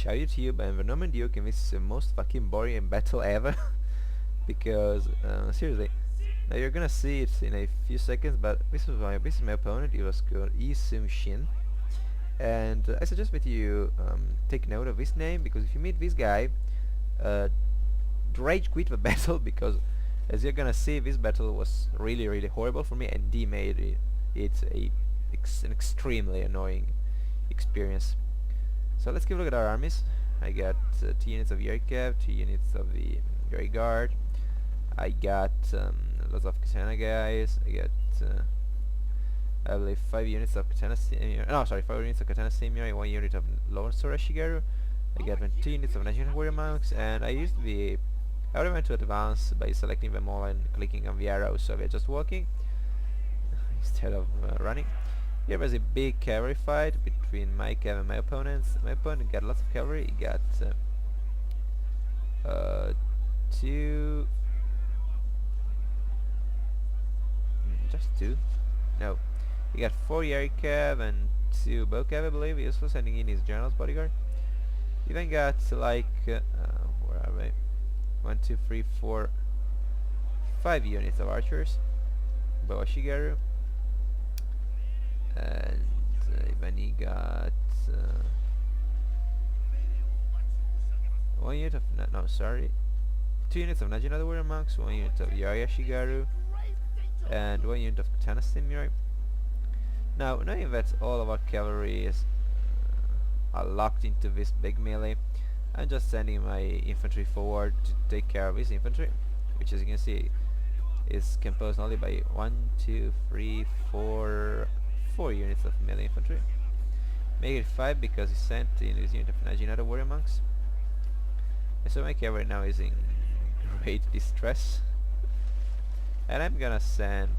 show it to you, but Environment Duke, and this is the most fucking boring battle ever. Because seriously, now you're gonna see it in a few seconds, but this is my opponent. He was called Isum Shin, and I suggest that you take note of this name, because if you meet this guy, uh, rage quit the battle, because as you're gonna see, this battle was really horrible for me, and he made an extremely annoying experience. So let's give a look at our armies. I got 2 units of Yerkev, 2 units of the Grey Guard. I got lots of Katana guys. I got I believe 5 units of Katana Samurai. No, sorry, 5 units of Katana Samurai, 1 unit of Lone Sword Shigeru. I got 2 units of Najin Warrior Monks, and I used the element to advance by selecting them all and clicking on the arrow, so they're just walking instead of running. Here was a big cavalry fight between my cav and my opponents. My opponent got lots of cavalry. He got 2, just 2. No, he got 4 Yari cav and 2 bow cav, I believe. He was also sending in his general's bodyguard. He then got like where are they? 1, 2, 3, 4, 5 units of archers, Boa Shigeru, and then he got 1 unit of sorry, 2 units of Najin Warrior Monks, 1 unit of Yaya Shigeru, and 1 unit of Katana Samurai. Now, knowing that all of our cavalry is are locked into this big melee, I'm just sending my infantry forward to take care of this infantry, which, as you can see, is composed only by 1, 2, 3, 4 units of melee infantry. Make it 5 because he sent in his unit of Najinata Warrior Monks. And so my cavalry now is in great distress. And I'm gonna send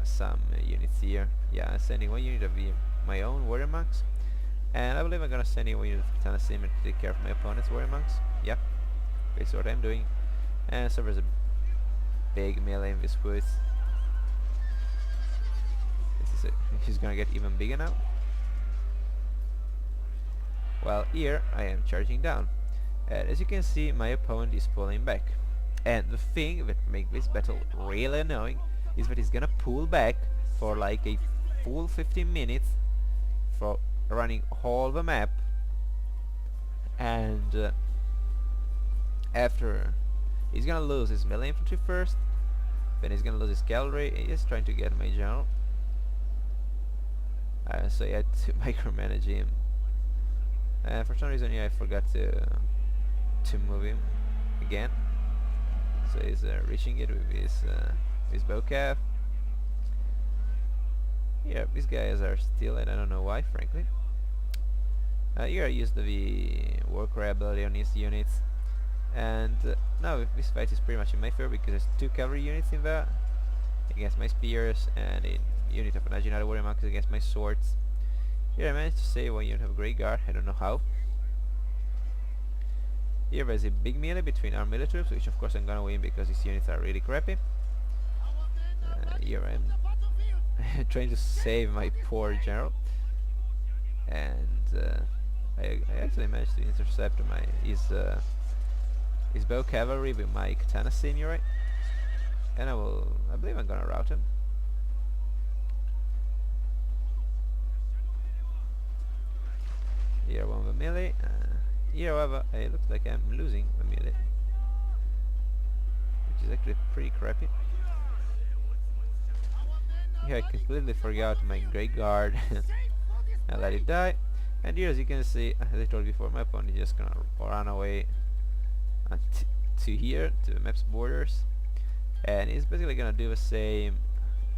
some units here. Yeah, I'm sending 1 unit of my own Warrior Monks. And I believe I'm gonna send in 1 unit of Katana Samurai to take care of my opponent's Warrior Monks. Yep, that's what I'm doing. And so there's a big melee in this woods. He's gonna get even bigger now. Well, here I am charging down. And as you can see, my opponent is pulling back. And the thing that makes this battle really annoying is that he's gonna pull back for like a full 15 minutes for running all the map, and after he's gonna lose his melee infantry first, then he's gonna lose his cavalry. He's trying to get my general, so I had to micromanage him, and for some reason I forgot to move him again, so he's reaching it with his bow cav. Yeah, these guys are still, and I don't know why, frankly. Here I used the Warcry ability on his units, and now this fight is pretty much in my favor because there's 2 cavalry units in there against my spears, and a unit of Najinata Warrior Monks against my swords. Here I managed to save 1 unit of Grey Guard, I don't know how. Here there's a big melee between our melee troops, which of course I'm gonna win because these units are really crappy. Here I'm trying to save my poor general, and I actually managed to intercept his bow cavalry with my Katana Samurai, and I believe I'm gonna rout him. Here one with melee. Here, however, it looks like I'm losing the melee, which is actually pretty crappy. Here I completely forgot my Grey Guard and let it die. And here, as you can see, as I told you before, my opponent is just gonna run away to here, to the map's borders, and he's basically gonna do the same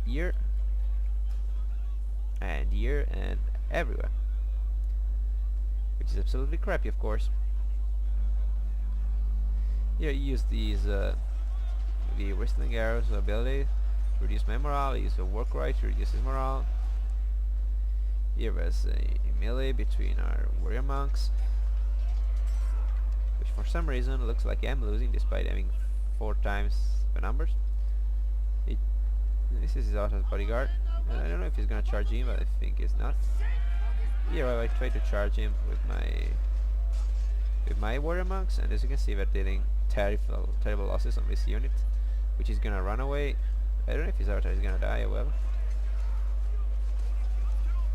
here and everywhere, which is absolutely crappy, of course. Here you use these the whistling arrows ability to reduce my morale. I use the work right to reduce his morale. Here there's a melee between our warrior monks, which for some reason looks like I'm losing despite having 4 times the numbers. This is his auto bodyguard. I don't know if he's gonna charge him, but I think he's not. Here I try to charge him with with my warrior monks, and as you can see, we're dealing terrible losses on this unit, which is gonna run away. I don't know if his avatar is gonna die, well,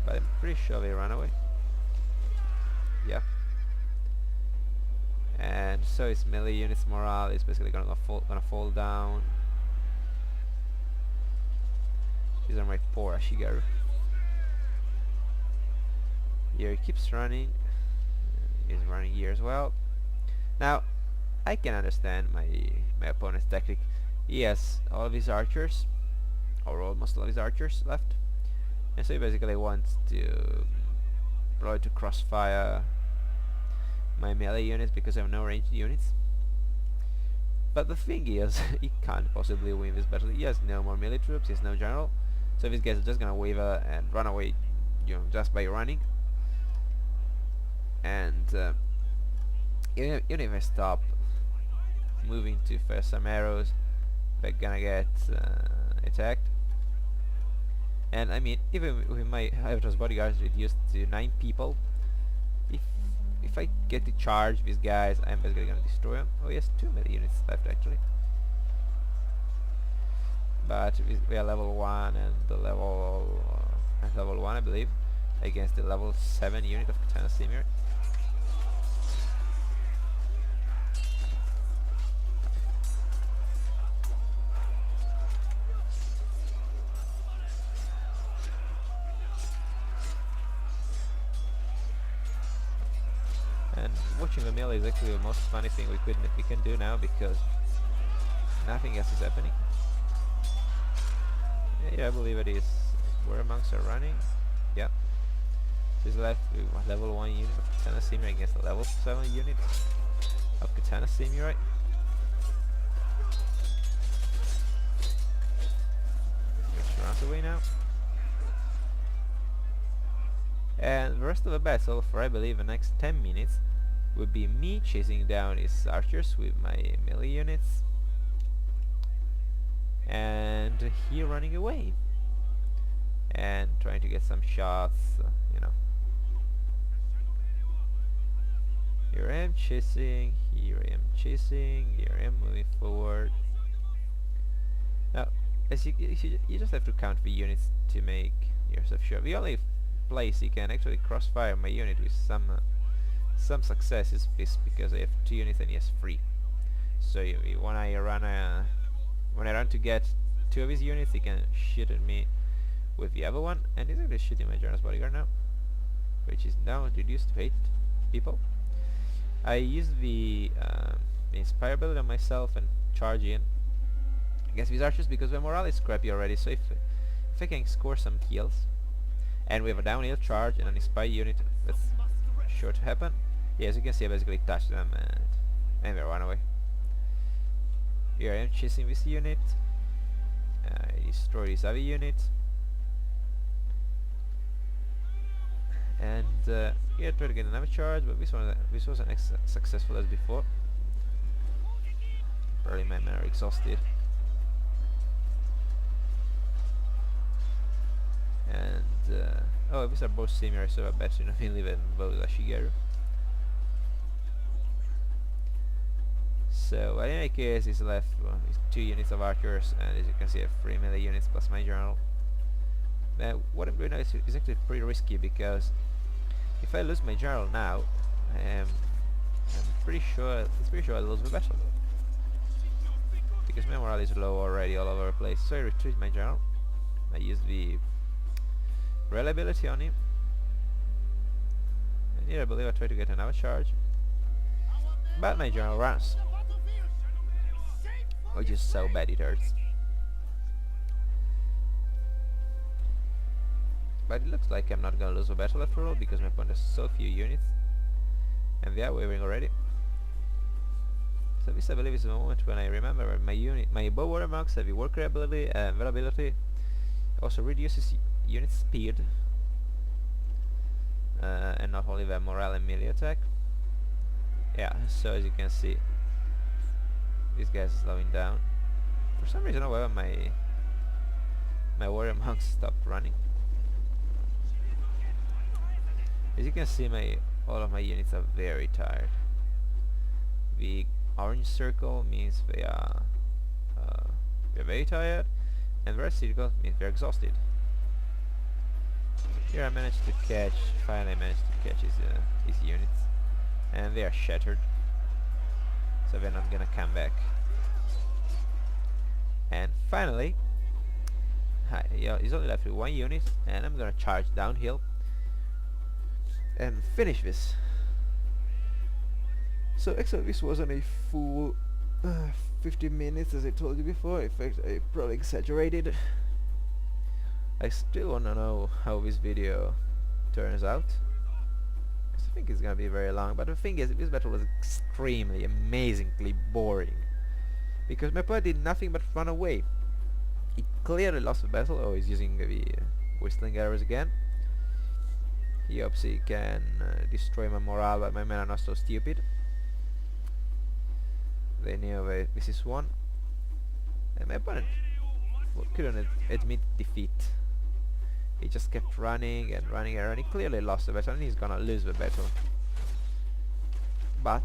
but I'm pretty sure they run away. Yeah. And so his melee unit's morale is basically gonna fall down. These are my poor Ashigaru. Here he keeps running. He's running here as well. Now, I can understand my opponent's tactic. He has all of his archers, or almost all of his archers left, and so he basically wants to deploy to crossfire my melee units because I have no ranged units. But the thing is, he can't possibly win this battle. He has no more melee troops, he has no general, so these guys are just gonna waver and run away, just by running. And even if I stop moving to fire some arrows, they're gonna get attacked. And I mean, even with my Avatar's bodyguards reduced to 9 people, if I get to charge these guys, I'm basically gonna destroy them. Oh, he has 2 melee units left actually. But we are level 1 and the level 1, I believe, against the level 7 unit of Katana Samurai. And watching the melee is actually the most funny thing we can do now, because nothing else is happening. Yeah, I believe it is. Where monks are running. Yeah. He's left with level 1 unit of Katana Samurai against a level 7 unit of Katana Samurai. Which runs away now. And the rest of the battle, for I believe the next 10 minutes, would be me chasing down his archers with my melee units, and he running away and trying to get some shots, Here I am chasing, here I am chasing, here I am moving forward. Now, as you just have to count the units to make yourself sure. The only place you can actually crossfire my unit with some success is this, because I have 2 units and he has 3. So when I run to get 2 of his units, he can shoot at me with the other one, and he's actually shooting my General's bodyguard now, which is now reduced to 8 people. I use the Inspire ability on myself and charge in against these archers because my morale is crappy already, so if I can score some kills, and we have a downhill charge and an Inspire unit, that's sure to happen. Yeah, as you can see, I basically touched them and they run away. Here I am chasing this unit. I destroy this other unit. And here try to get another charge, but this wasn't as successful as before. Probably my men are exhausted. And oh, these are both samurai, so I bet mainly than both Ashigaru. So in any case, he's left with 2 units of archers, and as you can see, I have 3 melee units plus my general. What I'm doing now is actually pretty risky, because if I lose my general now, I'm pretty sure I'll lose the battle, because my morale is low already all over the place. So I retreat my general. I use the reliability on him, and here I believe I try to get another charge, but my general runs, which is so bad it hurts. But it looks like I'm not gonna lose the battle after all, because my opponent has so few units, and they are wavering already. So this, I believe, is the moment when I remember my bow warrior monks have the worker ability and availability. Also reduces unit speed, and not only their morale and melee attack. Yeah, so as you can see, these guys are slowing down. For some reason, however, my warrior monks stopped running. As you can see, all of my units are very tired. The orange circle means we are very tired, and the red circle means we are exhausted. Here I managed to catch, finally managed to catch his units, and they are shattered. So then I'm gonna come back. And finally, he's only left with one unit, and I'm gonna charge downhill and finish this. So actually this wasn't a full 15 minutes as I told you before. In fact, I probably exaggerated. I still wanna know how this video turns out, because I think it's gonna be very long, but the thing is, this battle was extremely, amazingly boring, because my opponent did nothing but run away. He clearly lost the battle. Oh, he's using the whistling arrows again. He hopes he can destroy my morale, but my men are not so stupid. They knew this is one, and my opponent couldn't admit defeat. He just kept running and running and running. He clearly lost the battle, and he's gonna lose the battle. But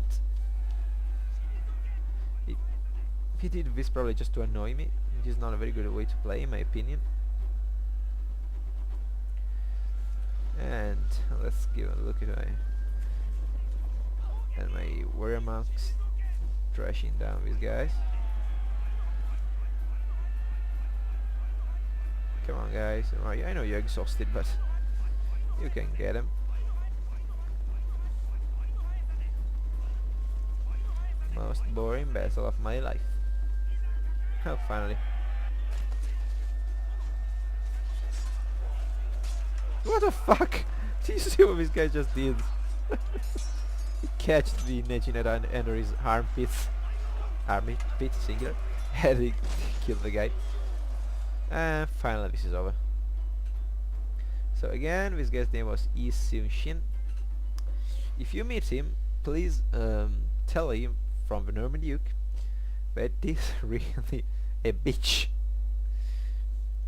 he did this probably just to annoy me, which is not a very good way to play, in my opinion. And let's give a look at my warrior monks trashing down these guys. Come on, guys. I know you're exhausted, but you can get him. Most boring battle of my life. Oh, finally. What the fuck? Do you see what this guy just did? He catched the Nejinat under his armpits. Armpit, singular. And he killed the guy. And finally this is over. So again, this guy's name was Yi Seung-shin. If you meet him, please tell him from the Norman Duke that he's really a bitch.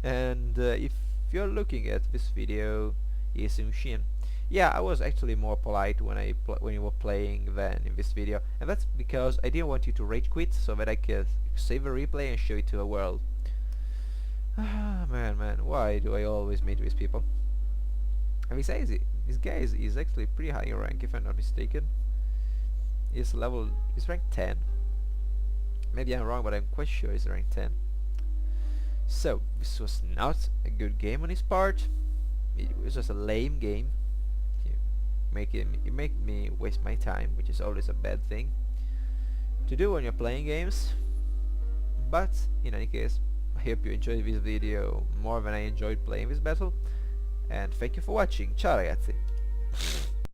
And if you're looking at this video, Yi Seung-shin, yeah, I was actually more polite when you were playing than in this video, and that's because I didn't want you to rage quit, so that I could save a replay and show it to the world. Ah, man, why do I always meet these people? And besides, this guy is actually pretty high in rank, if I'm not mistaken. He's rank 10. Maybe I'm wrong, but I'm quite sure he's rank 10. So, this was not a good game on his part. It was just a lame game. It made me waste my time, which is always a bad thing to do when you're playing games. But, in any case, I hope you enjoyed this video more than I enjoyed playing this battle. And thank you for watching. Ciao ragazzi!